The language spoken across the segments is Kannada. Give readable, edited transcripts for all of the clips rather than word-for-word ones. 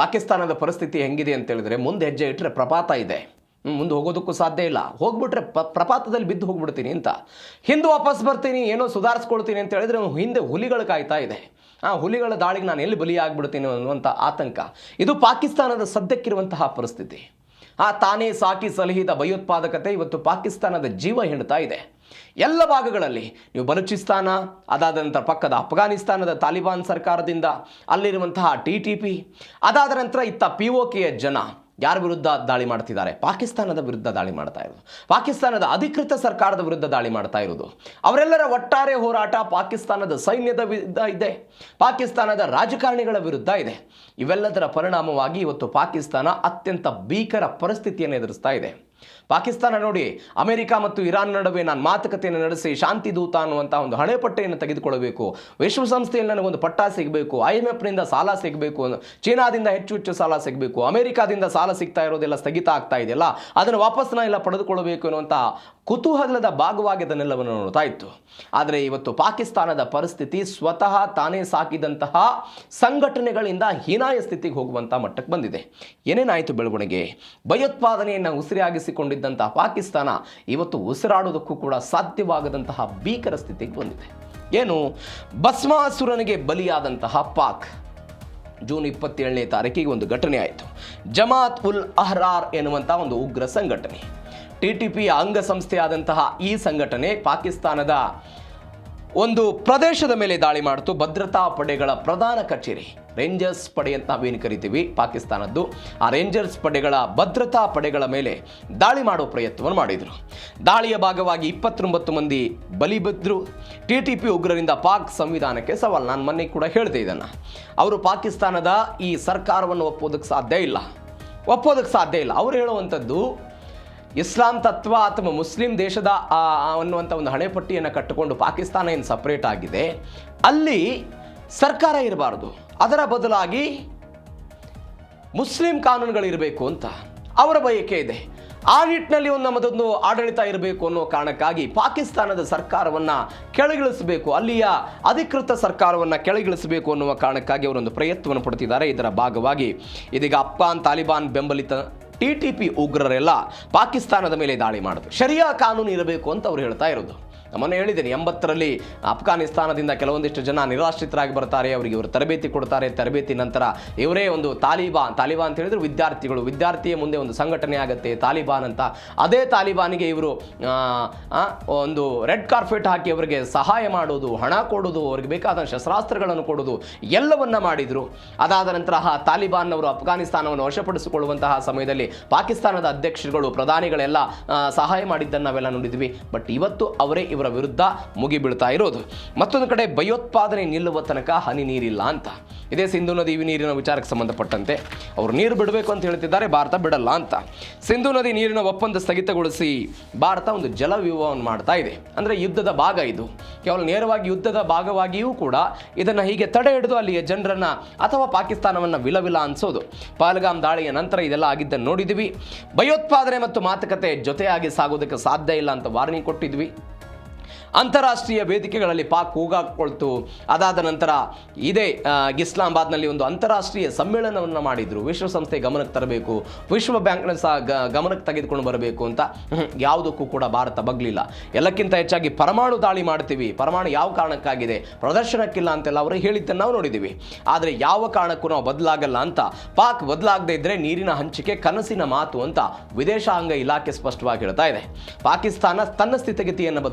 ಪಾಕಿಸ್ತಾನದ ಪರಿಸ್ಥಿತಿ ಹೆಂಗಿದೆ ಅಂತ ಹೇಳಿದ್ರೆ ಮುಂದೆ ಹೆಜ್ಜೆ ಇಟ್ಟರೆ ಪ್ರಪಾತ ಇದೆ. ಮುಂದೆ ಹೋಗೋದಕ್ಕೂ ಸಾಧ್ಯ ಇಲ್ಲ. ಹೋಗ್ಬಿಟ್ರೆ ಪ್ರಪಾತದಲ್ಲಿ ಬಿದ್ದು ಹೋಗ್ಬಿಡ್ತೀನಿ ಅಂತ, ಹಿಂದೆ ವಾಪಸ್ ಬರ್ತೀನಿ, ಏನೋ ಸುಧಾರಿಸ್ಕೊಳ್ತೀನಿ ಅಂತ ಹೇಳಿದ್ರೆ ಹಿಂದೆ ಹುಲಿಗಳು ಕಾಯ್ತಾ ಇದೆ. ಆ ಹುಲಿಗಳ ದಾಳಿಗೆ ನಾನು ಎಲ್ಲಿ ಬಲಿಯಾಗ್ಬಿಡ್ತೀನಿ ಅನ್ನುವಂಥ ಆತಂಕ. ಇದು ಪಾಕಿಸ್ತಾನದ ಸದ್ಯಕ್ಕಿರುವಂತಹ ಪರಿಸ್ಥಿತಿ. ತಾನೇ ಸಾಕಿ ಸಲಹಿದ ಭಯೋತ್ಪಾದಕತೆ ಇವತ್ತು ಪಾಕಿಸ್ತಾನದ ಜೀವ ಹಿಂಡ್ತಾ ಇದೆ. ಎಲ್ಲ ಭಾಗಗಳಲ್ಲಿ ನೀವು ಬಲೂಚಿಸ್ತಾನ, ಅದಾದ ನಂತರ ಪಕ್ಕದ ಅಫ್ಘಾನಿಸ್ತಾನದ ತಾಲಿಬಾನ್ ಸರ್ಕಾರದಿಂದ, ಅಲ್ಲಿರುವಂತಹ TTP, ಅದಾದ ನಂತರ ಇತ್ತ POKಯ ಜನ ಯಾರ ವಿರುದ್ಧ ದಾಳಿ ಮಾಡ್ತಿದ್ದಾರೆ? ಪಾಕಿಸ್ತಾನದ ವಿರುದ್ಧ ದಾಳಿ ಮಾಡ್ತಾ ಇರೋದು, ಪಾಕಿಸ್ತಾನದ ಅಧಿಕೃತ ಸರ್ಕಾರದ ವಿರುದ್ಧ ದಾಳಿ ಮಾಡ್ತಾ ಇರೋದು. ಅವರೆಲ್ಲರ ಒಟ್ಟಾರೆ ಹೋರಾಟ ಪಾಕಿಸ್ತಾನದ ಸೈನ್ಯದ ವಿರುದ್ಧ ಇದೆ, ಪಾಕಿಸ್ತಾನದ ರಾಜಕಾರಣಿಗಳ ವಿರುದ್ಧ ಇದೆ. ಇವೆಲ್ಲದರ ಪರಿಣಾಮವಾಗಿ ಇವತ್ತು ಪಾಕಿಸ್ತಾನ ಅತ್ಯಂತ ಭೀಕರ ಪರಿಸ್ಥಿತಿಯನ್ನು ಎದುರಿಸ್ತಾ ಇದೆ. ಪಾಕಿಸ್ತಾನ ನೋಡಿ, ಅಮೆರಿಕ ಮತ್ತು ಇರಾನ್ ನಡುವೆ ನಾನು ಮಾತುಕತೆಯನ್ನು ನಡೆಸಿ ಶಾಂತಿ ದೂತ ಅನ್ನುವಂಥ ಒಂದು ಹಳೆ ಪಟ್ಟೆಯನ್ನು ತೆಗೆದುಕೊಳ್ಳಬೇಕು, ವಿಶ್ವಸಂಸ್ಥೆಯಲ್ಲಿ ನನಗೊಂದು ಪಟ್ಟ ಸಿಗಬೇಕು, IMFನಿಂದ ಸಾಲ ಸಿಗಬೇಕು, ಚೀನಾದಿಂದ ಹೆಚ್ಚು ಸಾಲ ಸಿಗಬೇಕು, ಅಮೆರಿಕಾದಿಂದ ಸಾಲ ಸಿಗ್ತಾ ಇರೋದೆಲ್ಲ ಸ್ಥಗಿತ ಆಗ್ತಾ ಇದೆಯಲ್ಲ, ಅದನ್ನು ವಾಪಸ್ ಎಲ್ಲ ಪಡೆದುಕೊಳ್ಳಬೇಕು ಅನ್ನುವಂಥ ಕುತೂಹಲದ ಭಾಗವಾಗಿ ಅದನ್ನೆಲ್ಲವನ್ನು ನೋಡ್ತಾ ಇತ್ತು. ಆದರೆ ಇವತ್ತು ಪಾಕಿಸ್ತಾನದ ಪರಿಸ್ಥಿತಿ ಸ್ವತಃ ತಾನೇ ಸಾಕಿದಂತಹ ಸಂಘಟನೆಗಳಿಂದ ಹೀನಾಯ ಸ್ಥಿತಿಗೆ ಹೋಗುವಂಥ ಮಟ್ಟಕ್ಕೆ ಬಂದಿದೆ. ಏನೇನಾಯಿತು ಬೆಳವಣಿಗೆ? ಭಯೋತ್ಪಾದನೆಯನ್ನು ಉಸಿರಾಗಿಸಿಕೊಂಡಿದ್ದಂತಹ ಪಾಕಿಸ್ತಾನ ಇವತ್ತು ಉಸಿರಾಡೋದಕ್ಕೂ ಕೂಡ ಸಾಧ್ಯವಾಗದಂತಹ ಭೀಕರ ಸ್ಥಿತಿಗೆ ಬಂದಿದೆ. ಏನು? ಭಸ್ಮಾಸುರನಿಗೆ ಬಲಿಯಾದಂತಹ ಪಾಕ್. ಜೂನ್ 27ನೇ ತಾರೀಕಿಗೆ ಒಂದು ಘಟನೆ ಆಯಿತು. ಜಮಾತ್ ಉಲ್ ಅಹ್ರಾರ್ ಎನ್ನುವಂಥ ಒಂದು ಉಗ್ರ ಸಂಘಟನೆ, TTPಯ ಅಂಗಸಂಸ್ಥೆಯಾದಂತಹ ಈ ಸಂಘಟನೆ ಪಾಕಿಸ್ತಾನದ ಒಂದು ಪ್ರದೇಶದ ಮೇಲೆ ದಾಳಿ ಮಾಡಿತು. ಭದ್ರತಾ ಪಡೆಗಳ ಪ್ರಧಾನ ಕಚೇರಿ, ರೇಂಜರ್ಸ್ ಪಡೆ ಅಂತ ನಾವೇನು ಕರಿತೀವಿ ಪಾಕಿಸ್ತಾನದ್ದು, ಆ ರೇಂಜರ್ಸ್ ಪಡೆಗಳ ಭದ್ರತಾ ಪಡೆಗಳ ಮೇಲೆ ದಾಳಿ ಮಾಡೋ ಪ್ರಯತ್ನವನ್ನು ಮಾಡಿದರು. ದಾಳಿಯ ಭಾಗವಾಗಿ 29 ಮಂದಿ ಬಲಿ ಬಿದ್ದರು. TTP ಉಗ್ರರಿಂದ ಪಾಕ್ ಸಂವಿಧಾನಕ್ಕೆ ಸವಾಲು. ನಾನು ಮೊನ್ನೆ ಕೂಡ ಹೇಳಿದೆ ಇದನ್ನು. ಅವರು ಪಾಕಿಸ್ತಾನದ ಈ ಸರ್ಕಾರವನ್ನು ಒಪ್ಪೋದಕ್ಕೆ ಸಾಧ್ಯ ಇಲ್ಲ. ಅವರು ಹೇಳುವಂಥದ್ದು ಇಸ್ಲಾಂ ತತ್ವ ಅಥವಾ ಮುಸ್ಲಿಂ ದೇಶದ ಅನ್ನುವಂಥ ಒಂದು ಹಣೆಪಟ್ಟಿಯನ್ನು ಕಟ್ಟಿಕೊಂಡು ಪಾಕಿಸ್ತಾನ ಏನು ಸಪ್ರೇಟ್ ಆಗಿದೆ, ಅಲ್ಲಿ ಸರ್ಕಾರ ಇರಬಾರ್ದು, ಅದರ ಬದಲಾಗಿ ಮುಸ್ಲಿಂ ಕಾನೂನುಗಳಿರಬೇಕು ಅಂತ ಅವರ ಬಯಕೆ ಇದೆ. ಆ ನಿಟ್ಟಿನಲ್ಲಿ ನಮ್ಮದೊಂದು ಆಡಳಿತ ಇರಬೇಕು ಅನ್ನೋ ಕಾರಣಕ್ಕಾಗಿ ಪಾಕಿಸ್ತಾನದ ಸರ್ಕಾರವನ್ನು ಕೆಳಗಿಳಿಸಬೇಕು, ಅಲ್ಲಿಯ ಅಧಿಕೃತ ಸರ್ಕಾರವನ್ನು ಕೆಳಗಿಳಿಸಬೇಕು ಅನ್ನುವ ಕಾರಣಕ್ಕಾಗಿ ಅವರೊಂದು ಪ್ರಯತ್ನವನ್ನು ಪಡ್ತಿದ್ದಾರೆ. ಇದರ ಭಾಗವಾಗಿ ಇದೀಗ ಅಫ್ಘಾನ್ ತಾಲಿಬಾನ್ ಬೆಂಬಲಿತ TTP ಉಗ್ರರೆಲ್ಲ ಪಾಕಿಸ್ತಾನದ ಮೇಲೆ ದಾಳಿ ಮಾಡಿದ್ರು. ಶರಿಯಾ ಕಾನೂನು ಇರಬೇಕು ಅಂತ ಅವ್ರು ಹೇಳ್ತಾ ಇರೋದು. ನಮ್ಮನ್ನು ಹೇಳಿದ್ದೇನೆ, 80ರಲ್ಲಿ ಅಫ್ಘಾನಿಸ್ತಾನದಿಂದ ಕೆಲವೊಂದಿಷ್ಟು ಜನ ನಿರಾಶ್ರಿತರಾಗಿ ಬರ್ತಾರೆ, ಅವರಿಗೆ ಇವರು ತರಬೇತಿ ಕೊಡ್ತಾರೆ. ತರಬೇತಿ ನಂತರ ಇವರೇ ಒಂದು ತಾಲಿಬಾನ್ ಅಂತ ಹೇಳಿದ್ರು ವಿದ್ಯಾರ್ಥಿಯ ಮುಂದೆ ಒಂದು ಸಂಘಟನೆ ಆಗುತ್ತೆ ತಾಲಿಬಾನ್ ಅಂತ. ಅದೇ ತಾಲಿಬಾನಿಗೆ ಇವರು ಒಂದು ರೆಡ್ ಕಾರ್ಪೆಟ್ ಹಾಕಿ ಅವರಿಗೆ ಸಹಾಯ ಮಾಡೋದು, ಹಣ ಕೊಡೋದು, ಅವ್ರಿಗೆ ಬೇಕಾದ ಶಸ್ತ್ರಾಸ್ತ್ರಗಳನ್ನು ಕೊಡೋದು ಎಲ್ಲವನ್ನ ಮಾಡಿದರು. ಅದಾದ ನಂತರ ತಾಲಿಬಾನ್ನವರು ಅಫ್ಘಾನಿಸ್ತಾನವನ್ನು ವಶಪಡಿಸಿಕೊಳ್ಳುವಂತಹ ಸಮಯದಲ್ಲಿ ಪಾಕಿಸ್ತಾನದ ಅಧ್ಯಕ್ಷರುಗಳು, ಪ್ರಧಾನಿಗಳೆಲ್ಲ ಸಹಾಯ ಮಾಡಿದ್ದನ್ನು ನಾವೆಲ್ಲ ನೋಡಿದ್ವಿ. ಬಟ್ ಇವತ್ತು ಅವರೇ ಇವರ ವಿರುದ್ಧ ಮುಗಿಬೀಳ್ತಾ ಇರೋದು. ಮತ್ತೊಂದು ಕಡೆ ಭಯೋತ್ಪಾದನೆ ನಿಲ್ಲುವ ತನಕ ಹನಿ ನೀರಿಲ್ಲ ಅಂತ. ಇದೇ ಸಿಂಧು ನದಿ ನೀರಿನ ವಿಚಾರಕ್ಕೆ ಸಂಬಂಧಪಟ್ಟಂತೆ ಅವರು ನೀರು ಬಿಡಬೇಕು ಅಂತ ಹೇಳ್ತಿದ್ದಾರೆ, ಭಾರತ ಬಿಡಲ್ಲ ಅಂತ. ಸಿಂಧು ನದಿ ನೀರಿನ ಒಪ್ಪಂದ ಸ್ಥಗಿತಗೊಳಿಸಿ ಭಾರತ ಒಂದು ಜಲವ್ಯೂಹವನ್ನು ಮಾಡ್ತಾ ಇದೆ. ಅಂದರೆ ಯುದ್ಧದ ಭಾಗ ಇದು. ಕೇವಲ ನೇರವಾಗಿ ಯುದ್ಧದ ಭಾಗವಾಗಿಯೂ ಕೂಡ ಇದನ್ನು ಹೀಗೆ ತಡೆ ಹಿಡಿದು ಅಲ್ಲಿಯ ಜನರನ್ನ ಅಥವಾ ಪಾಕಿಸ್ತಾನವನ್ನು ವಿಲವಿಲ ಅನ್ಸೋದು. ಪಹಲ್ಗಾಮ್ ದಾಳಿಯ ನಂತರ ಇದೆಲ್ಲ ಆಗಿದ್ದನ್ನು ನೋಡಿದ್ವಿ. ಭಯೋತ್ಪಾದನೆ ಮತ್ತು ಮಾತುಕತೆ ಜೊತೆಯಾಗಿ ಸಾಗೋದಕ್ಕೆ ಸಾಧ್ಯ ಇಲ್ಲ ಅಂತ ವಾರ್ನಿಂಗ್ ಕೊಟ್ಟಿದ್ವಿ. ಅಂತಾರಾಷ್ಟ್ರೀಯ ವೇದಿಕೆಗಳಲ್ಲಿ ಪಾಕ್ ಕೂಗಾಕೊಳ್ತು. ಅದಾದ ನಂತರ ಇದೇ ಇಸ್ಲಾಮಾಬಾದ್ನಲ್ಲಿ ಒಂದು ಅಂತಾರಾಷ್ಟ್ರೀಯ ಸಮ್ಮೇಳನವನ್ನು ಮಾಡಿದರು. ವಿಶ್ವಸಂಸ್ಥೆ ಗಮನಕ್ಕೆ ತರಬೇಕು, ವಿಶ್ವ ಬ್ಯಾಂಕ್ನ ಸಹ ಗಮನಕ್ಕೆ ತೆಗೆದುಕೊಂಡು ಬರಬೇಕು ಅಂತ. ಯಾವುದಕ್ಕೂ ಕೂಡ ಭಾರತ ಬಗ್ಲಿಲ್ಲ. ಎಲ್ಲಕ್ಕಿಂತ ಹೆಚ್ಚಾಗಿ ಪರಮಾಣು ದಾಳಿ ಮಾಡ್ತೀವಿ, ಪರಮಾಣು ಯಾವ ಕಾರಣಕ್ಕಾಗಿದೆ, ಪ್ರದರ್ಶನಕ್ಕಿಲ್ಲ ಅಂತೆಲ್ಲ ಅವರು ಹೇಳಿದ್ದನ್ನು ನಾವು ನೋಡಿದ್ದೀವಿ. ಆದರೆ ಯಾವ ಕಾರಣಕ್ಕೂ ನಾವು ಬದಲಾಗಲ್ಲ ಅಂತ. ಪಾಕ್ ಬದಲಾಗದೇ ಇದ್ದರೆ ನೀರಿನ ಹಂಚಿಕೆ ಕನಸಿನ ಮಾತು ಅಂತ ವಿದೇಶಾಂಗ ಇಲಾಖೆ ಸ್ಪಷ್ಟವಾಗಿ ಹೇಳ್ತಾ ಇದೆ. ಪಾಕಿಸ್ತಾನ ತನ್ನ ಸ್ಥಿತಿಗತಿಯನ್ನು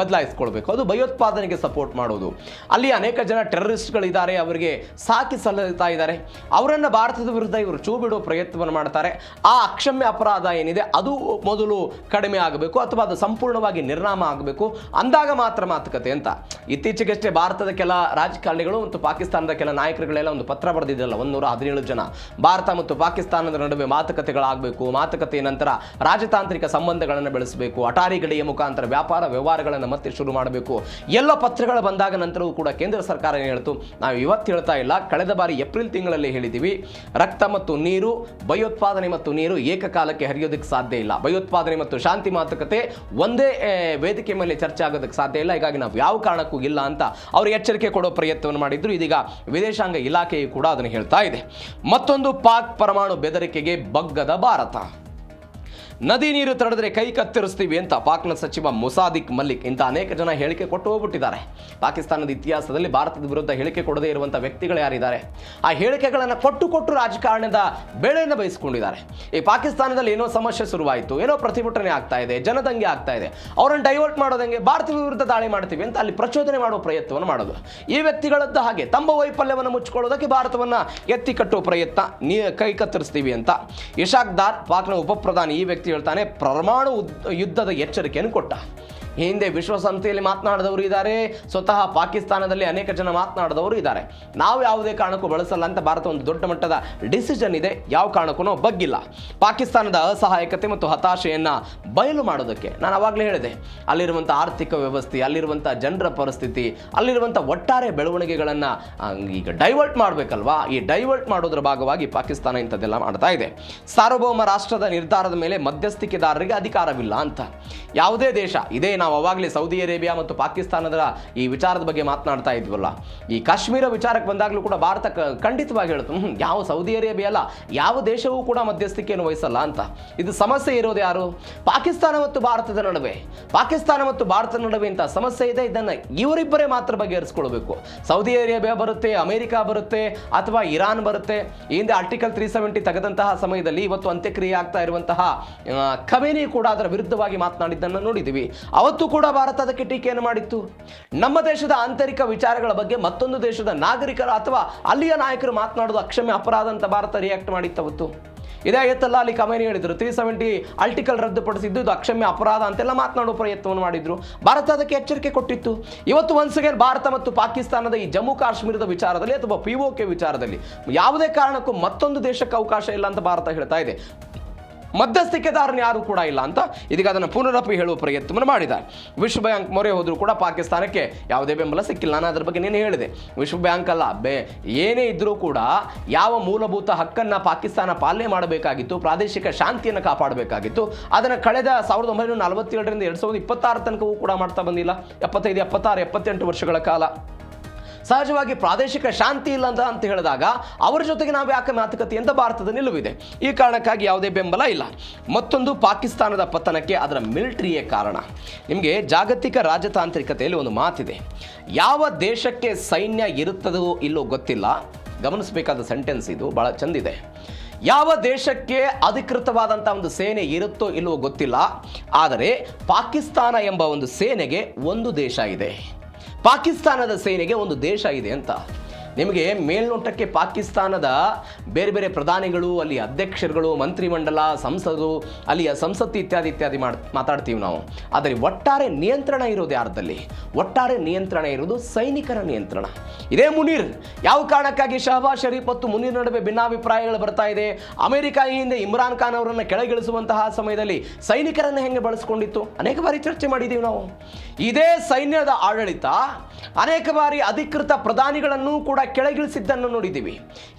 ಬದಲಾಯಿಸ್ಕೊಳ್ಬೇಕು, ಅದು ಭಯೋತ್ಪಾದನೆಗೆ ಸಪೋರ್ಟ್ ಮಾಡೋದು. ಅಲ್ಲಿ ಅನೇಕ ಜನ ಟೆರರಿಸ್ಟ್ಗಳಿದ್ದಾರೆ, ಅವರಿಗೆ ಸಾಕಿ ಸಲ್ಲುತ್ತಾ ಇದ್ದಾರೆ. ಅವರನ್ನು ಭಾರತದ ವಿರುದ್ಧ ಇವರು ಚೂ ಬಿಡೋ ಪ್ರಯತ್ನವನ್ನು ಮಾಡ್ತಾರೆ. ಆ ಅಕ್ಷಮ್ಯ ಅಪರಾಧ ಏನಿದೆ ಅದು ಮೊದಲು ಕಡಿಮೆ ಆಗಬೇಕು ಅಥವಾ ಅದು ಸಂಪೂರ್ಣವಾಗಿ ನಿರ್ನಾಮ ಆಗಬೇಕು, ಅಂದಾಗ ಮಾತ್ರ ಮಾತುಕತೆ ಅಂತ. ಇತ್ತೀಚೆಗಷ್ಟೇ ಭಾರತದ ಕೆಲ ರಾಜಕಾರಣಿಗಳು ಮತ್ತು ಪಾಕಿಸ್ತಾನದ ಕೆಲ ನಾಯಕರುಗಳೆಲ್ಲ ಒಂದು ಪತ್ರ ಬರೆದಿದ್ದಲ್ಲ, 117 ಜನ. ಭಾರತ ಮತ್ತು ಪಾಕಿಸ್ತಾನದ ನಡುವೆ ಮಾತುಕತೆಗಳಾಗಬೇಕು, ಮಾತುಕತೆಯ ನಂತರ ರಾಜತಾಂತ್ರಿಕ ಸಂಬಂಧಗಳನ್ನು ಬೆಳೆಸಬೇಕು, ಅಟಾರಿ ಗಡಿಯ ಮುಖಾಂತರ ವ್ಯಾಪಾರ ವ್ಯವಹಾರಗಳನ್ನು ಮತ್ತೆ ಶುರು ಮಾಡಬೇಕು. ಎಲ್ಲ ಪತ್ರಗಳು ಬಂದಾಗ ನಂತರವೂ ಕೂಡ ಕೇಂದ್ರ ಸರ್ಕಾರ ಏನು ಹೇಳ್ತು, ನಾವು ಇವತ್ತು ಹೇಳ್ತಾ ಇಲ್ಲ, ಕಳೆದ ಬಾರಿ ಏಪ್ರಿಲ್ ತಿಂಗಳಲ್ಲಿ ಹೇಳಿದ್ದೀವಿ, ರಕ್ತ ಮತ್ತು ನೀರು, ಭಯೋತ್ಪಾದನೆ ಮತ್ತು ನೀರು ಏಕಕಾಲಕ್ಕೆ ಹರಿಯೋದಕ್ಕೆ ಸಾಧ್ಯ ಇಲ್ಲ. ಭಯೋತ್ಪಾದನೆ ಮತ್ತು ಶಾಂತಿ ಮಾತುಕತೆ ಒಂದೇ ವೇದಿಕೆ ಮೇಲೆ ಚರ್ಚೆ ಆಗೋದಕ್ಕೆ ಸಾಧ್ಯ ಇಲ್ಲ. ಹೀಗಾಗಿ ನಾವು ಯಾವ ಕಾರಣಕ್ಕೂ ಇಲ್ಲ ಅಂತ ಅವರು ಎಚ್ಚರಿಕೆ ಕೊಡೋ ಪ್ರಯತ್ನವನ್ನು ಮಾಡಿದ್ರು. ಇದೀಗ ವಿದೇಶಾಂಗ ಇಲಾಖೆಯು ಕೂಡ ಅದನ್ನು ಹೇಳ್ತಾ ಇದೆ. ಮತ್ತೊಂದು ಪಾಕ್ ಪರಮಾಣು ಬೆದರಿಕೆಗೆ ಬಗ್ಗದ ಭಾರತ. ನದಿ ನೀರು ತಡೆದ್ರೆ ಕೈ ಕತ್ತರಿಸ್ತೀವಿ ಅಂತ ಪಾಕ್ನ ಸಚಿವ ಮುಸಾದಿಕ್ ಮಲ್ಲಿಕ್ ಇಂಥ ಅನೇಕ ಜನ ಹೇಳಿಕೆ ಕೊಟ್ಟು ಹೋಗ್ಬಿಟ್ಟಿದ್ದಾರೆ. ಪಾಕಿಸ್ತಾನದ ಇತಿಹಾಸದಲ್ಲಿ ಭಾರತದ ವಿರುದ್ಧ ಹೇಳಿಕೆ ಕೊಡದೇ ಇರುವಂಥ ವ್ಯಕ್ತಿಗಳು ಯಾರಿದ್ದಾರೆ, ಆ ಹೇಳಿಕೆಗಳನ್ನು ಕೊಟ್ಟು ರಾಜಕಾರಣದ ಬೇಳೆಯನ್ನು ಬಯಸ್ಕೊಂಡಿದ್ದಾರೆ. ಈ ಪಾಕಿಸ್ತಾನದಲ್ಲಿ ಏನೋ ಸಮಸ್ಯೆ ಶುರುವಾಯಿತು, ಏನೋ ಪ್ರತಿಭಟನೆ ಆಗ್ತಾ ಇದೆ, ಜನದಂಗೆ ಆಗ್ತಾ ಇದೆ, ಅವರನ್ನು ಡೈವರ್ಟ್ ಮಾಡೋದಂಗೆ ಭಾರತದ ವಿರುದ್ಧ ದಾಳಿ ಮಾಡ್ತೀವಿ ಅಂತ ಅಲ್ಲಿ ಪ್ರಚೋದನೆ ಮಾಡುವ ಪ್ರಯತ್ನವನ್ನು ಮಾಡೋದು. ಈ ವ್ಯಕ್ತಿಗಳದ್ದು ಹಾಗೆ ತಮ್ಮ ವೈಫಲ್ಯವನ್ನು ಮುಚ್ಚಿಕೊಳ್ಳೋದಕ್ಕೆ ಭಾರತವನ್ನು ಎತ್ತಿ ಕಟ್ಟುವ ಪ್ರಯತ್ನ, ಕೈ ಕತ್ತರಿಸ್ತೀವಿ ಅಂತ. ಇಶಾಕ್ ದಾರ್, ಪಾಕ್ನ ಉಪ ಪ್ರಧಾನಿ, ಈ ವ್ಯಕ್ತಿ ಹೇಳ್ತಾನೆ, ಪರಮಾಣು ಯುದ್ಧದ ಎಚ್ಚರಿಕೆಯನ್ನು ಕೊಟ್ಟ. ಹಿಂದೆ ವಿಶ್ವಸಂಸ್ಥೆಯಲ್ಲಿ ಮಾತನಾಡಿದವರು ಇದ್ದಾರೆ, ಸ್ವತಃ ಪಾಕಿಸ್ತಾನದಲ್ಲಿ ಅನೇಕ ಜನ ಮಾತನಾಡಿದವರು ಇದ್ದಾರೆ. ನಾವು ಯಾವುದೇ ಕಾರಣಕ್ಕೂ ಬಳಸಲ್ಲ ಅಂತ ಭಾರತ ಒಂದು ದೊಡ್ಡ ಮಟ್ಟದ ಡಿಸಿಷನ್ ಇದೆ, ಯಾವ ಕಾರಣಕ್ಕೂ ನಾವು ಬಗ್ಗಿಲ್ಲ. ಪಾಕಿಸ್ತಾನದ ಅಸಹಾಯಕತೆ ಮತ್ತು ಹತಾಶೆಯನ್ನು ಬಯಲು ಮಾಡೋದಕ್ಕೆ ನಾನು ಆವಾಗಲೇ ಹೇಳಿದೆ, ಅಲ್ಲಿರುವಂಥ ಆರ್ಥಿಕ ವ್ಯವಸ್ಥೆ, ಅಲ್ಲಿರುವಂಥ ಜನರ ಪರಿಸ್ಥಿತಿ, ಅಲ್ಲಿರುವಂಥ ಒಟ್ಟಾರೆ ಬೆಳವಣಿಗೆಗಳನ್ನು ಈಗ ಡೈವರ್ಟ್ ಮಾಡಬೇಕಲ್ವಾ. ಈ ಡೈವರ್ಟ್ ಮಾಡೋದ್ರ ಭಾಗವಾಗಿ ಪಾಕಿಸ್ತಾನ ಇಂಥದ್ದೆಲ್ಲ ಮಾಡ್ತಾ ಇದೆ. ಸಾರ್ವಭೌಮ ರಾಷ್ಟ್ರದ ನಿರ್ಧಾರದ ಮೇಲೆ ಮಧ್ಯಸ್ಥಿಕೆದಾರರಿಗೆ ಅಧಿಕಾರವಿಲ್ಲ ಅಂತ ಯಾವುದೇ ದೇಶ ಇದೇ. ನಾವು ಅವಾಗಲೇ ಸೌದಿ ಅರೇಬಿಯಾ ಮತ್ತು ಪಾಕಿಸ್ತಾನದ ಈ ವಿಚಾರದ ಬಗ್ಗೆ ಮಾತನಾಡ್ತಾ ಇದ್ವಲ್ಲ, ಈ ಕಾಶ್ಮೀರ ವಿಚಾರಕ್ಕೆ ಬಂದಾಗಲೂ ಕೂಡ ಭಾರತ ಖಂಡಿತವಾಗಿ ಹೇಳ್ತು, ಯಾವ ಸೌದಿ ಅರೇಬಿಯಾ ಅಲ್ಲ, ಯಾವ ದೇಶವೂ ಕೂಡ ಮಧ್ಯಸ್ಥಿಕೆಯನ್ನು ವಹಿಸಲ್ಲ ಅಂತ. ಇದು ಸಮಸ್ಯೆ ಇರೋದು ಯಾರು? ಪಾಕಿಸ್ತಾನ ಮತ್ತು ಭಾರತದ ನಡುವೆ. ಪಾಕಿಸ್ತಾನ ಮತ್ತು ಭಾರತದ ನಡುವೆ ಇಂಥ ಸಮಸ್ಯೆ ಇದೆ, ಇದನ್ನು ಇವರಿಬ್ಬರೇ ಮಾತ್ರ ಬಗೆಹರಿಸ್ಕೊಳ್ಬೇಕು. ಸೌದಿ ಅರೇಬಿಯಾ ಬರುತ್ತೆ, ಅಮೆರಿಕ ಬರುತ್ತೆ, ಅಥವಾ ಇರಾನ್ ಬರುತ್ತೆ. ಈ ಹಿಂದೆ ಆರ್ಟಿಕಲ್ 370 ತೆಗೆದಂತಹ ಸಮಯದಲ್ಲಿ ಇವತ್ತು ಅಂತ್ಯಕ್ರಿಯೆ ಆಗ್ತಾ ಇರುವಂತಹ ಖಮೇನಿ ಕೂಡ ಅದರ ವಿರುದ್ಧವಾಗಿ ಮಾತನಾಡಿದ್ದನ್ನು ನೋಡಿದ್ದೀವಿ. ಅವತ್ತು ಕೂಡ ಭಾರತ ಅದಕ್ಕೆ ಟೀಕೆಯನ್ನು ಮಾಡಿತ್ತು. ನಮ್ಮ ದೇಶದ ಆಂತರಿಕ ವಿಚಾರಗಳ ಬಗ್ಗೆ ಮತ್ತೊಂದು ದೇಶದ ನಾಗರಿಕರು ಅಥವಾ ಅಲ್ಲಿಯ ನಾಯಕರು ಮಾತನಾಡೋದು ಅಕ್ಷಮ್ಯ ಅಪರಾಧ ಅಂತ ಭಾರತ ರಿಯಾಕ್ಟ್ ಮಾಡಿತ್ತು ಅವತ್ತು. ಇದೇ ಆಯ್ತಲ್ಲ, ಅಲ್ಲಿ ಖಮೇನಿ ಹೇಳಿದ್ರು 370 ಆರ್ಟಿಕಲ್ ರದ್ದುಪಡಿಸಿದ್ದು ಇದು ಅಕ್ಷಮ್ಯ ಅಪರಾಧ ಅಂತೆಲ್ಲ ಮಾತನಾಡುವ ಪ್ರಯತ್ನವನ್ನು ಮಾಡಿದ್ರು. ಭಾರತ ಅದಕ್ಕೆ ಎಚ್ಚರಿಕೆ ಕೊಟ್ಟಿತ್ತು. ಇವತ್ತು ಒನ್ಸ್ ಅಗೇನ್ ಭಾರತ ಮತ್ತು ಪಾಕಿಸ್ತಾನದ ಈ ಜಮ್ಮು ಕಾಶ್ಮೀರದ ವಿಚಾರದಲ್ಲಿ ಅಥವಾ POK ವಿಚಾರದಲ್ಲಿ ಯಾವುದೇ ಕಾರಣಕ್ಕೂ ಮತ್ತೊಂದು ದೇಶಕ್ಕೆ ಅವಕಾಶ ಇಲ್ಲ ಅಂತ ಭಾರತ ಹೇಳ್ತಾ ಇದೆ. ಮಧ್ಯಸ್ಥಿಕೆದಾರನ ಯಾರು ಕೂಡ ಇಲ್ಲ ಅಂತ ಇದೀಗ ಅದನ್ನು ಪುನರಪಿ ಹೇಳುವ ಪ್ರಯತ್ನವನ್ನು ಮಾಡಿದ್ದಾರೆ. ವಿಶ್ವ ಬ್ಯಾಂಕ್ ಮೊರೆ ಹೋದರೂ ಕೂಡ ಪಾಕಿಸ್ತಾನಕ್ಕೆ ಯಾವುದೇ ಬೆಂಬಲ ಸಿಕ್ಕಿಲ್ಲ. ನಾನು ಅದ್ರ ಬಗ್ಗೆ ನೀನು ಹೇಳಿದೆ, ವಿಶ್ವ ಬ್ಯಾಂಕ್ ಅಲ್ಲ, ಏನೇ ಇದ್ದರೂ ಕೂಡ ಯಾವ ಮೂಲಭೂತ ಹಕ್ಕನ್ನು ಪಾಕಿಸ್ತಾನ ಪಾಲನೆ ಮಾಡಬೇಕಾಗಿತ್ತು, ಪ್ರಾದೇಶಿಕ ಶಾಂತಿಯನ್ನು ಕಾಪಾಡಬೇಕಾಗಿತ್ತು, ಅದನ್ನು ಕಳೆದ 1947ರಿಂದ 2026 ತನಕವೂ ಕೂಡ ಮಾಡ್ತಾ ಬಂದಿಲ್ಲ. 75, 76, 78 ವರ್ಷಗಳ ಕಾಲ. ಸಹಜವಾಗಿ ಪ್ರಾದೇಶಿಕ ಶಾಂತಿ ಇಲ್ಲ ಅಂತ ಹೇಳಿದಾಗ ಅವರ ಜೊತೆಗೆ ನಾವು ಯಾಕೆ ಮಾತುಕತೆ ಅಂತ ಭಾರತದ ನಿಲುವಿದೆ. ಈ ಕಾರಣಕ್ಕಾಗಿ ಯಾವುದೇ ಬೆಂಬಲ ಇಲ್ಲ. ಮತ್ತೊಂದು, ಪಾಕಿಸ್ತಾನದ ಪತನಕ್ಕೆ ಅದರ ಮಿಲಿಟರಿಯೇ ಕಾರಣ. ನಿಮಗೆ ಜಾಗತಿಕ ರಾಜತಾಂತ್ರಿಕತೆಯಲ್ಲಿ ಒಂದು ಮಾತಿದೆ, ಯಾವ ದೇಶಕ್ಕೆ ಸೈನ್ಯ ಇರುತ್ತದೋ ಇಲ್ಲೋ ಗೊತ್ತಿಲ್ಲ. ಗಮನಿಸಬೇಕಾದ ಸೆಂಟೆನ್ಸ್ ಇದು, ಬಹಳ ಚಂದಿದೆ. ಯಾವ ದೇಶಕ್ಕೆ ಅಧಿಕೃತವಾದಂಥ ಒಂದು ಸೇನೆ ಇರುತ್ತೋ ಇಲ್ಲವೋ ಗೊತ್ತಿಲ್ಲ, ಆದರೆ ಪಾಕಿಸ್ತಾನ ಎಂಬ ಒಂದು ಸೇನೆಗೆ ಒಂದು ದೇಶ ಇದೆ. ಪಾಕಿಸ್ತಾನದ ಸೇನೆಗೆ ಒಂದು ದೇಶ ಇದೆ ಅಂತ. ನಿಮಗೆ ಮೇಲ್ನೋಟಕ್ಕೆ ಪಾಕಿಸ್ತಾನದ ಬೇರೆ ಬೇರೆ ಪ್ರಧಾನಿಗಳು, ಅಲ್ಲಿ ಅಧ್ಯಕ್ಷರುಗಳು, ಮಂತ್ರಿಮಂಡಲ, ಸಂಸದರು, ಅಲ್ಲಿಯ ಸಂಸತ್ತು ಇತ್ಯಾದಿ ಮಾತಾಡ್ತೀವಿ ನಾವು. ಆದರೆ ಒಟ್ಟಾರೆ ನಿಯಂತ್ರಣ ಇರೋದು ಯಾರದಲ್ಲಿ? ಒಟ್ಟಾರೆ ನಿಯಂತ್ರಣ ಇರೋದು ಸೈನಿಕರ ನಿಯಂತ್ರಣ. ಇದೇ ಮುನೀರ್, ಯಾವ ಕಾರಣಕ್ಕಾಗಿ ಶಹಬಾಜ್ ಶರೀಫ್ ಮತ್ತು ಮುನೀರ್ ನಡುವೆ ಭಿನ್ನಾಭಿಪ್ರಾಯಗಳು ಬರ್ತಾ ಇದೆ. ಅಮೆರಿಕ ಈ ಹಿಂದೆ ಇಮ್ರಾನ್ ಖಾನ್ ಅವರನ್ನು ಕೆಳಗಿಳಿಸುವಂತಹ ಸಮಯದಲ್ಲಿ ಸೈನಿಕರನ್ನು ಹೆಂಗೆ ಬಳಸ್ಕೊಂಡಿತ್ತು, ಅನೇಕ ಬಾರಿ ಚರ್ಚೆ ಮಾಡಿದ್ದೀವಿ ನಾವು. ಇದೇ ಸೈನ್ಯದ ಆಡಳಿತ ಅನೇಕ ಬಾರಿ ಅಧಿಕೃತ ಪ್ರಧಾನಿಗಳನ್ನು ಕೂಡ ಕೆಳಗಿಳಿಸಿದ್ದನ್ನು ನೋಡಿದ್ದೀವಿ.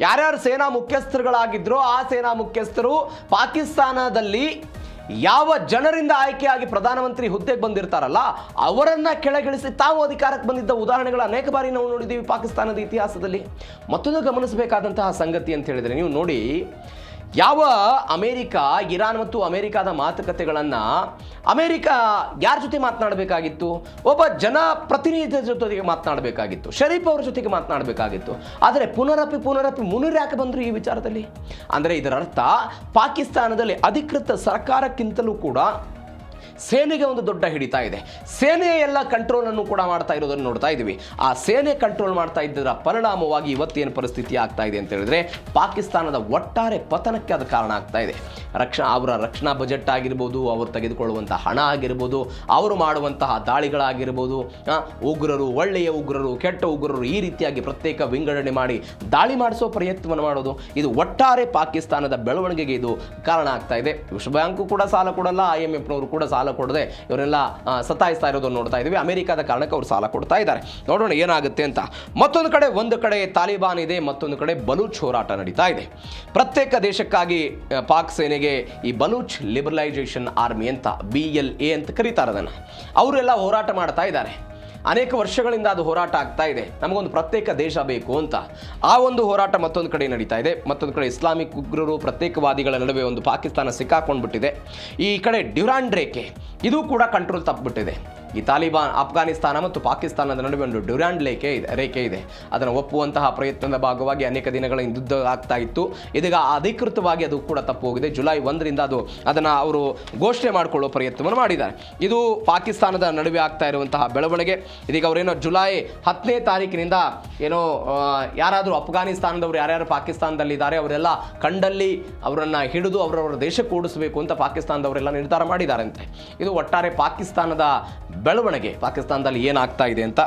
ಯಾರ್ಯಾರು ಸೇನಾ ಮುಖ್ಯಸ್ಥರುಗಳಾಗಿದ್ರೋ ಆ ಸೇನಾ ಮುಖ್ಯಸ್ಥರು ಪಾಕಿಸ್ತಾನದಲ್ಲಿ ಯಾವ ಜನರಿಂದ ಆಯ್ಕೆಯಾಗಿ ಪ್ರಧಾನಮಂತ್ರಿ ಹುದ್ದೆಗೆ ಬಂದಿರ್ತಾರಲ್ಲ ಅವರನ್ನ ಕೆಳಗಿಳಿಸಿ ತಾವು ಅಧಿಕಾರಕ್ಕೆ ಬಂದಿದ್ದ ಉದಾಹರಣೆಗಳು ಅನೇಕ ಬಾರಿ ನಾವು ನೋಡಿದ್ದೀವಿ ಪಾಕಿಸ್ತಾನದ ಇತಿಹಾಸದಲ್ಲಿ. ಮತ್ತೊಂದು ಗಮನಿಸಬೇಕಾದಂತಹ ಸಂಗತಿ ಅಂತ ಹೇಳಿದರೆ, ನೀವು ನೋಡಿ, ಯಾವ ಅಮೆರಿಕ, ಇರಾನ್ ಮತ್ತು ಅಮೆರಿಕಾದ ಮಾತುಕತೆಗಳನ್ನು ಅಮೆರಿಕ ಯಾರ ಜೊತೆ ಮಾತನಾಡಬೇಕಾಗಿತ್ತು? ಒಬ್ಬ ಜನಪ್ರತಿನಿಧಿಯ ಜೊತೆಗೆ ಮಾತನಾಡಬೇಕಾಗಿತ್ತು, ಶರೀಫ್ ಅವರ ಜೊತೆಗೆ ಮಾತನಾಡಬೇಕಾಗಿತ್ತು. ಆದರೆ ಪುನರಪಿ ಮುನೀರ್ ಯಾಕೆ ಬಂದರು ಈ ವಿಚಾರದಲ್ಲಿ? ಅಂದರೆ ಇದರ ಅರ್ಥ ಪಾಕಿಸ್ತಾನದಲ್ಲಿ ಅಧಿಕೃತ ಸರ್ಕಾರಕ್ಕಿಂತಲೂ ಕೂಡ ಸೇನೆಗೆ ಒಂದು ದೊಡ್ಡ ಹಿಡಿತಾ ಇದೆ. ಸೇನೆಯ ಎಲ್ಲ ಕಂಟ್ರೋಲನ್ನು ಕೂಡ ಮಾಡ್ತಾ ಇರೋದನ್ನು ನೋಡ್ತಾ ಇದ್ದೀವಿ. ಆ ಸೇನೆ ಕಂಟ್ರೋಲ್ ಮಾಡ್ತಾ ಇದ್ದರ ಪರಿಣಾಮವಾಗಿ ಇವತ್ತೇನು ಪರಿಸ್ಥಿತಿ ಆಗ್ತಾ ಇದೆ ಅಂತ ಹೇಳಿದ್ರೆ, ಪಾಕಿಸ್ತಾನದ ಒಟ್ಟಾರೆ ಪತನಕ್ಕೆ ಅದು ಕಾರಣ ಆಗ್ತಾ ಇದೆ. ಅವರ ರಕ್ಷಣಾ ಬಜೆಟ್ ಆಗಿರ್ಬೋದು, ಅವರು ತೆಗೆದುಕೊಳ್ಳುವಂಥ ಹಣ ಆಗಿರ್ಬೋದು, ಅವರು ಮಾಡುವಂತಹ ದಾಳಿಗಳಾಗಿರ್ಬೋದು, ಉಗ್ರರು, ಒಳ್ಳೆಯ ಉಗ್ರರು, ಕೆಟ್ಟ ಉಗ್ರರು, ಈ ರೀತಿಯಾಗಿ ಪ್ರತ್ಯೇಕ ವಿಂಗಡಣೆ ಮಾಡಿ ದಾಳಿ ಮಾಡಿಸೋ ಪ್ರಯತ್ನವನ್ನು ಮಾಡೋದು, ಇದು ಒಟ್ಟಾರೆ ಪಾಕಿಸ್ತಾನದ ಬೆಳವಣಿಗೆಗೆ ಇದು ಕಾರಣ ಆಗ್ತಾ ಇದೆ. ವಿಶ್ವ ಬ್ಯಾಂಕು ಕೂಡ ಸಾಲ ಕೊಡಲ್ಲ, IMFನವರು ಕೂಡ ಸಾಲ ಕೊಡದೆ ಇವರೆಲ್ಲ ಸತಾಯಿಸ್ತಾ ಇರೋದನ್ನು ನೋಡ್ತಾ ಇದ್ದೀವಿ. ಅಮೆರಿಕದ ಕಾರಣಕ್ಕೆ ಅವರು ಸಾಲ ಕೊಡ್ತಾ ಇದ್ದಾರೆ. ನೋಡೋಣ ಏನಾಗುತ್ತೆ ಅಂತ. ಒಂದು ಕಡೆ ತಾಲಿಬಾನ್ ಇದೆ, ಮತ್ತೊಂದು ಕಡೆ ಬಲೂಚ್ ಹೋರಾಟ ನಡೀತಾ ಇದೆ. ಪ್ರತ್ಯೇಕ ದೇಶಕ್ಕಾಗಿ ಪಾಕ್ ಸೇನೆಗೆ ಈ ಬಲೂಚ್ ಲಿಬರಲೈಸೇಷನ್ ಆರ್ಮಿ ಅಂತ BLA ಅಂತ ಕರೀತಾರೆ ಅದನ್ನು, ಅವರೆಲ್ಲ ಹೋರಾಟ ಮಾಡ್ತಾ ಇದ್ದಾರೆ. ಅನೇಕ ವರ್ಷಗಳಿಂದ ಅದು ಹೋರಾಟ ಆಗ್ತಾ ಇದೆ, ನಮಗೊಂದು ಪ್ರತ್ಯೇಕ ದೇಶ ಬೇಕು ಅಂತ. ಆ ಒಂದು ಹೋರಾಟ ಮತ್ತೊಂದು ಕಡೆ ನಡೀತಾ ಇದೆ. ಮತ್ತೊಂದು ಕಡೆ ಇಸ್ಲಾಮಿಕ್ ಉಗ್ರರು ಪ್ರತ್ಯೇಕವಾದಿಗಳ ನಡುವೆ ಒಂದು ಪಾಕಿಸ್ತಾನ ಸಿಕ್ಕಾಕೊಂಡ್ಬಿಟ್ಟಿದೆ. ಈ ಕಡೆ ಡ್ಯುರಾಂಡ್ ರೇಖೆ ಇದು ಕೂಡ ಕಂಟ್ರೋಲ್ ತಪ್ಪಿಬಿಟ್ಟಿದೆ. ಈ ತಾಲಿಬಾನ್ ಅಫ್ಘಾನಿಸ್ತಾನ ಮತ್ತು ಪಾಕಿಸ್ತಾನದ ನಡುವೆ ಒಂದು ಡ್ಯುರಾಂಡ್ ರೇಖೆ ಇದೆ. ಅದನ್ನು ಒಪ್ಪುವಂತಹ ಪ್ರಯತ್ನದ ಭಾಗವಾಗಿ ಅನೇಕ ದಿನಗಳ ಯುದ್ಧ ಆಗ್ತಾ ಇತ್ತು. ಇದೀಗ ಅಧಿಕೃತವಾಗಿ ಅದು ಕೂಡ ತಪ್ಪು ಹೋಗಿದೆ. ಜುಲೈ 1ರಿಂದ ಅದನ್ನು ಅವರು ಘೋಷಣೆ ಮಾಡಿಕೊಳ್ಳುವ ಪ್ರಯತ್ನವನ್ನು ಮಾಡಿದ್ದಾರೆ. ಇದು ಪಾಕಿಸ್ತಾನದ ನಡುವೆ ಆಗ್ತಾ ಇರುವಂತಹ ಬೆಳವಣಿಗೆ. ಇದೀಗ ಅವರೇನೋ ಜುಲೈ 10ನೇ ತಾರೀಕಿನಿಂದ ಏನೋ ಯಾರಾದರೂ ಅಫ್ಘಾನಿಸ್ತಾನದವರು ಯಾರ್ಯಾರು ಪಾಕಿಸ್ತಾನದಲ್ಲಿದ್ದಾರೆ ಅವರೆಲ್ಲ ಕಂಡಲ್ಲಿ ಅವರನ್ನು ಹಿಡಿದು ಅವರವರ ದೇಶಕ್ಕೆ ಓಡಿಸಬೇಕು ಅಂತ ಪಾಕಿಸ್ತಾನದವರೆಲ್ಲ ನಿರ್ಧಾರ ಮಾಡಿದ್ದಾರಂತೆ. ಇದು ಒಟ್ಟಾರೆ ಪಾಕಿಸ್ತಾನದ ಬೆಳವಣಿಗೆ, ಪಾಕಿಸ್ತಾನದಲ್ಲಿ ಏನಾಗ್ತಾ ಇದೆ ಅಂತ.